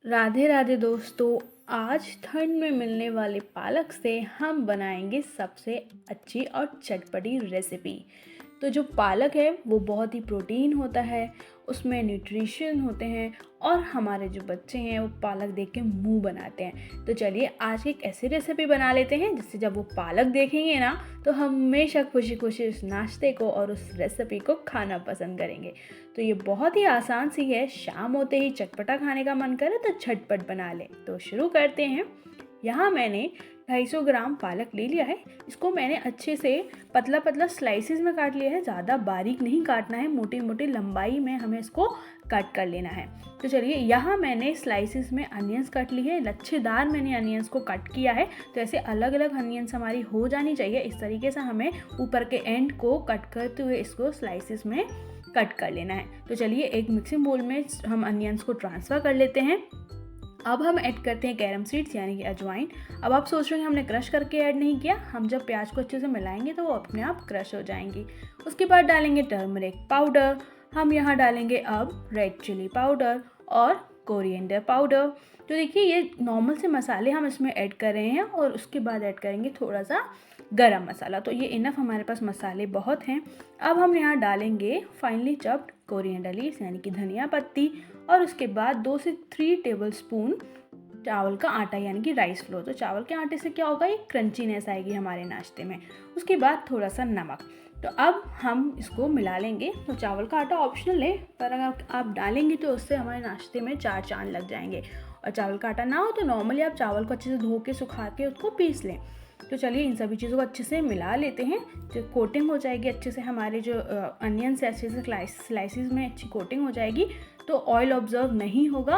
राधे राधे दोस्तों। आज ठंड में मिलने वाले पालक से हम बनाएंगे सबसे अच्छी और चटपटी रेसिपी। तो जो पालक है वो बहुत ही प्रोटीन होता है, उसमें न्यूट्रिशन होते हैं और हमारे जो बच्चे हैं वो पालक देख के मुंह बनाते हैं। तो चलिए आज एक ऐसी रेसिपी बना लेते हैं जिससे जब वो पालक देखेंगे ना तो हमेशा खुशी खुशी उस नाश्ते को और उस रेसिपी को खाना पसंद करेंगे। तो ये बहुत ही आसान सी है, शाम होते ही चटपटा खाने का मन करे तो झटपट बना ले। तो शुरू करते हैं। यहाँ मैंने 250 ग्राम पालक ले लिया है। इसको मैंने अच्छे से पतला पतला स्लाइसिस में काट लिया है, ज़्यादा बारीक नहीं काटना है, मोटी मोटी लंबाई में हमें इसको कट कर लेना है। तो चलिए यहाँ मैंने स्लाइसिस में अनियंस कट ली है, लच्छेदार मैंने अनियंस को कट किया है। तो ऐसे अलग अलग अनियंस हमारी हो जानी चाहिए। इस तरीके से हमें ऊपर के एंड को कट करते हुए इसको स्लाइसिस में कट कर लेना है। तो चलिए एक मिक्सिंग बोल में हम अनियंस को ट्रांसफ़र कर लेते हैं। अब हम ऐड करते हैं कैरम सीड्स यानी कि अजवाइन। अब आप सोच रहे हैं हमने क्रश करके ऐड नहीं किया, हम जब प्याज को अच्छे से मिलाएंगे तो वो अपने आप क्रश हो जाएंगी। उसके बाद डालेंगे टर्मरिक पाउडर। हम यहाँ डालेंगे अब रेड चिली पाउडर और कोरिएंडर पाउडर। तो देखिए ये नॉर्मल से मसाले हम इसमें ऐड कर रहे हैं और उसके बाद ऐड करेंगे थोड़ा सा गरम मसाला। तो ये इनफ, हमारे पास मसाले बहुत हैं। अब हम यहाँ डालेंगे फाइनली चॉप्ड कोरिएंडर लीव्स यानी कि धनिया पत्ती और उसके बाद 2 से 3 टेबलस्पून चावल का आटा यानी कि राइस फ्लोर। तो चावल के आटे से क्या होगा, ये क्रंचीनेस आएगी हमारे नाश्ते में। उसके बाद थोड़ा सा नमक। तो अब हम इसको मिला लेंगे। तो चावल का आटा ऑप्शनल है, पर अगर आप डालेंगे तो उससे हमारे नाश्ते में 4 चांद लग जाएंगे। और चावल का आटा ना हो तो नॉर्मली आप चावल को अच्छे से धो के सुखा के उसको पीस लें। तो चलिए इन सभी चीज़ों को अच्छे से मिला लेते हैं। जो कोटिंग हो जाएगी अच्छे से, हमारे जो अनियंस है अच्छे से स्लाइसिस में अच्छी कोटिंग हो जाएगी तो ऑयल ऑब्जर्व नहीं होगा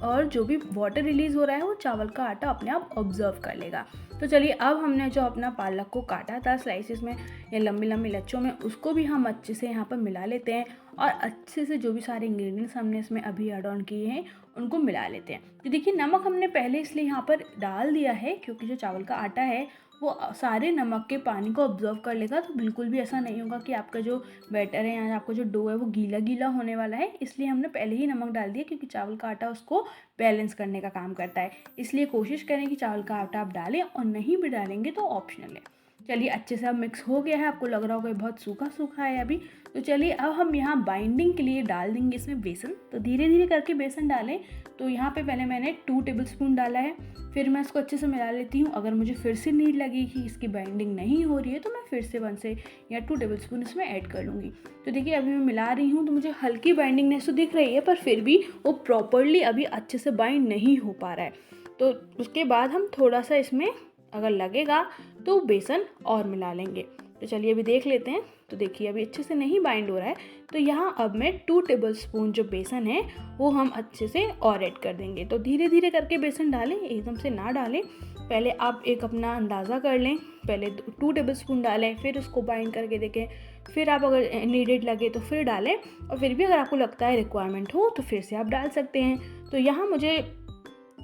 और जो भी वाटर रिलीज़ हो रहा है वो चावल का आटा अपने आप ऑब्जर्व कर लेगा। तो चलिए अब हमने जो अपना पालक को काटा था स्लाइसिस में या लंबी लंबी लच्छों में, उसको भी हम अच्छे से यहाँ पर मिला लेते हैं और अच्छे से जो भी सारे इंग्रेडिएंट्स हमने इसमें अभी ऐड ऑन किए हैं उनको मिला लेते हैं। तो देखिए नमक हमने पहले इसलिए यहाँ पर डाल दिया है क्योंकि जो चावल का आटा है वो सारे नमक के पानी को ऑब्जर्व कर लेगा। तो बिल्कुल भी ऐसा नहीं होगा कि आपका जो बैटर है या आपका जो डो है वो गीला गीला होने वाला है। इसलिए हमने पहले ही नमक डाल दिया क्योंकि चावल का आटा उसको बैलेंस करने का काम करता है। इसलिए कोशिश करें कि चावल का आटा आप डालें, और नहीं भी डालेंगे तो ऑप्शनल है। चलिए अच्छे से अब मिक्स हो गया है, आपको लग रहा होगा बहुत सूखा सूखा है अभी। तो चलिए अब हम यहाँ बाइंडिंग के लिए डाल देंगे इसमें बेसन। तो धीरे धीरे करके बेसन डालें। तो यहाँ पे पहले मैंने 2 टेबलस्पून डाला है, फिर मैं इसको अच्छे से मिला लेती हूँ। अगर मुझे फिर से नीड लगी कि इसकी बाइंडिंग नहीं हो रही है तो मैं फिर से 1 से या 2 टेबलस्पून इसमें ऐड कर लूँगी। तो देखिए अभी मैं मिला रही हूँ तो मुझे हल्की बाइंडिंगनेस तो दिख रही है, पर फिर भी वो प्रॉपरली अभी अच्छे से बाइंड नहीं हो पा रहा है। तो उसके बाद हम थोड़ा सा इसमें अगर लगेगा तो बेसन और मिला लेंगे। तो चलिए अभी देख लेते हैं। तो देखिए अभी अच्छे से नहीं बाइंड हो रहा है, तो यहाँ अब मैं 2 टेबलस्पून जो बेसन है वो हम अच्छे से और ऐड कर देंगे। तो धीरे धीरे करके बेसन डालें, एकदम से ना डालें। पहले आप एक अपना अंदाज़ा कर लें, पहले 2 टेबलस्पून डालें, फिर उसको बाइंड करके देखें, फिर आप अगर नीडेड लगे तो फिर डालें, और फिर भी अगर आपको लगता है रिक्वायरमेंट हो तो फिर से आप डाल सकते हैं। तो यहाँ मुझे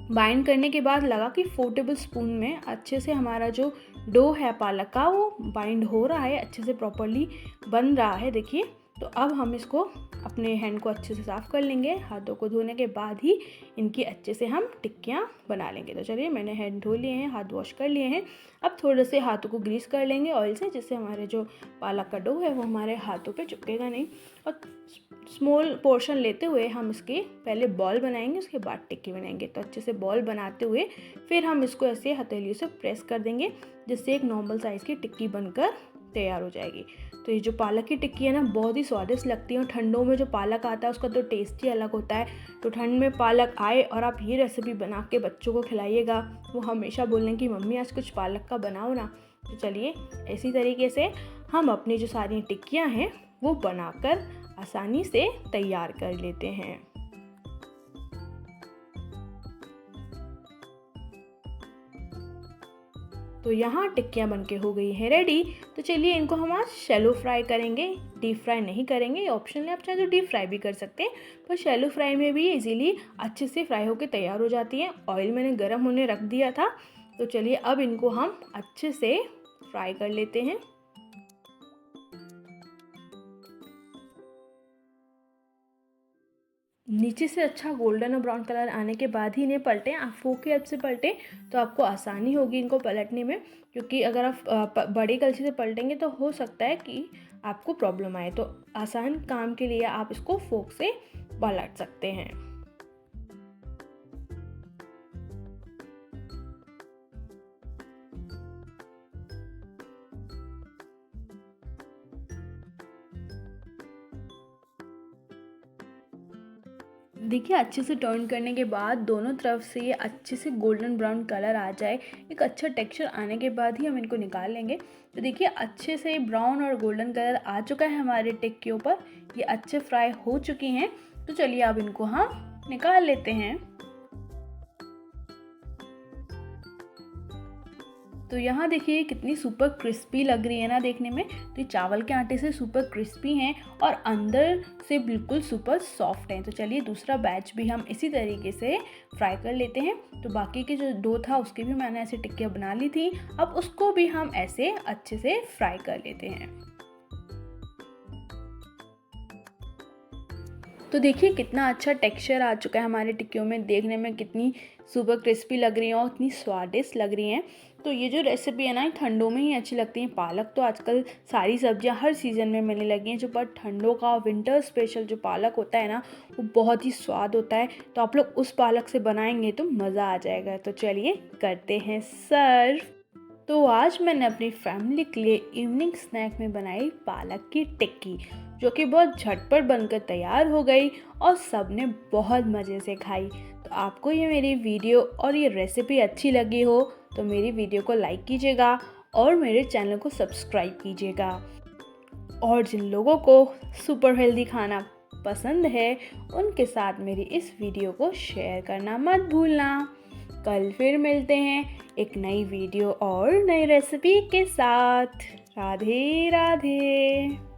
बाइंड करने के बाद लगा कि 4 टेबलस्पून में अच्छे से हमारा जो डो है पालक का वो बाइंड हो रहा है, अच्छे से प्रॉपरली बन रहा है। देखिए तो अब हम इसको अपने हैंड को अच्छे से साफ़ कर लेंगे। हाथों को धोने के बाद ही इनकी अच्छे से हम टिक्कियाँ बना लेंगे। तो चलिए मैंने हैंड धो लिए हैं, हाथ वॉश कर लिए हैं। अब थोड़े से हाथों को ग्रीस कर लेंगे ऑयल से, जिससे हमारे जो पालक का डो है वो हमारे हाथों पे चिपकेगा नहीं। और स्मॉल पोर्शन लेते हुए हम इसके पहले बॉल बनाएंगे, उसके बाद टिक्की बनाएंगे। तो अच्छे से बॉल बनाते हुए फिर हम इसको ऐसे हथेलियों से प्रेस कर देंगे, जिससे एक नॉर्मल साइज़ की टिक्की बनकर तैयार हो जाएगी। तो ये जो पालक की टिक्की है ना बहुत ही स्वादिष्ट लगती है, और ठंडों में जो पालक आता है उसका तो टेस्ट ही अलग होता है। तो ठंड में पालक आए और आप ये रेसिपी बना के बच्चों को खिलाइएगा, वो हमेशा बोलें कि मम्मी आज कुछ पालक का बनाओ ना। तो चलिए इसी तरीके से हम अपनी जो सारी टिक्कियाँ हैं वो बनाकर आसानी से तैयार कर लेते हैं। तो यहाँ टिक्कियाँ बनके हो गई हैं रेडी। तो चलिए इनको हम आज शैलो फ्राई करेंगे, डीप फ्राई नहीं करेंगे। ऑप्शनल है, आप चाहे तो डीप फ्राई भी कर सकते हैं, पर शैलो फ्राई में भी इजीली अच्छे से फ्राई होकर तैयार हो जाती है। ऑयल मैंने गर्म होने रख दिया था। तो चलिए अब इनको हम अच्छे से फ्राई कर लेते हैं। नीचे से अच्छा गोल्डन और ब्राउन कलर आने के बाद ही इन्हें पलटें। आप फोक की हेल्प से पलटें तो आपको आसानी होगी इनको पलटने में, क्योंकि अगर आप बड़ी कलछी से पलटेंगे तो हो सकता है कि आपको प्रॉब्लम आए। तो आसान काम के लिए आप इसको फोक से पलट सकते हैं। देखिए अच्छे से टर्न करने के बाद दोनों तरफ से ये अच्छे से गोल्डन ब्राउन कलर आ जाए, एक अच्छा टेक्सचर आने के बाद ही हम इनको निकाल लेंगे। तो देखिए अच्छे से ब्राउन और गोल्डन कलर आ चुका है हमारे टिक के ऊपर, ये अच्छे फ्राई हो चुकी हैं। तो चलिए अब इनको हम निकाल लेते हैं। तो यहाँ देखिए कितनी सुपर क्रिस्पी लग रही है ना देखने में। तो ये चावल के आटे से सुपर क्रिस्पी हैं और अंदर से बिल्कुल सुपर सॉफ्ट हैं। तो चलिए दूसरा बैच भी हम इसी तरीके से फ्राई कर लेते हैं। तो बाकी के जो डो था उसकी भी मैंने ऐसे टिक्कियाँ बना ली थी, अब उसको भी हम ऐसे अच्छे से फ्राई कर लेते हैं। तो देखिए कितना अच्छा टेक्सचर आ चुका है हमारे टिक्कियों में, देखने में कितनी सुपर क्रिस्पी लग रही हैं और इतनी स्वादिष्ट लग रही हैं। तो ये जो रेसिपी है ना, ये ठंडों में ही अच्छी लगती है। पालक तो आजकल सारी सब्जियां हर सीज़न में मिलने लगी हैं, जो पर ठंडों का विंटर स्पेशल जो पालक होता है ना, वो बहुत ही स्वाद होता है। तो आप लोग उस पालक से बनाएंगे तो मज़ा आ जाएगा। तो चलिए करते हैं सर्व। तो आज मैंने अपनी फैमिली के लिए इवनिंग स्नैक में बनाई पालक की टिक्की, जो कि बहुत झटपट बनकर तैयार हो गई और सबने बहुत मज़े से खाई। तो आपको ये मेरी वीडियो और ये रेसिपी अच्छी लगी हो तो मेरी वीडियो को लाइक कीजिएगा और मेरे चैनल को सब्सक्राइब कीजिएगा। और जिन लोगों को सुपर हेल्दी खाना पसंद है उनके साथ मेरी इस वीडियो को शेयर करना मत भूलना। कल फिर मिलते हैं एक नई वीडियो और नई रेसिपी के साथ। राधे राधे।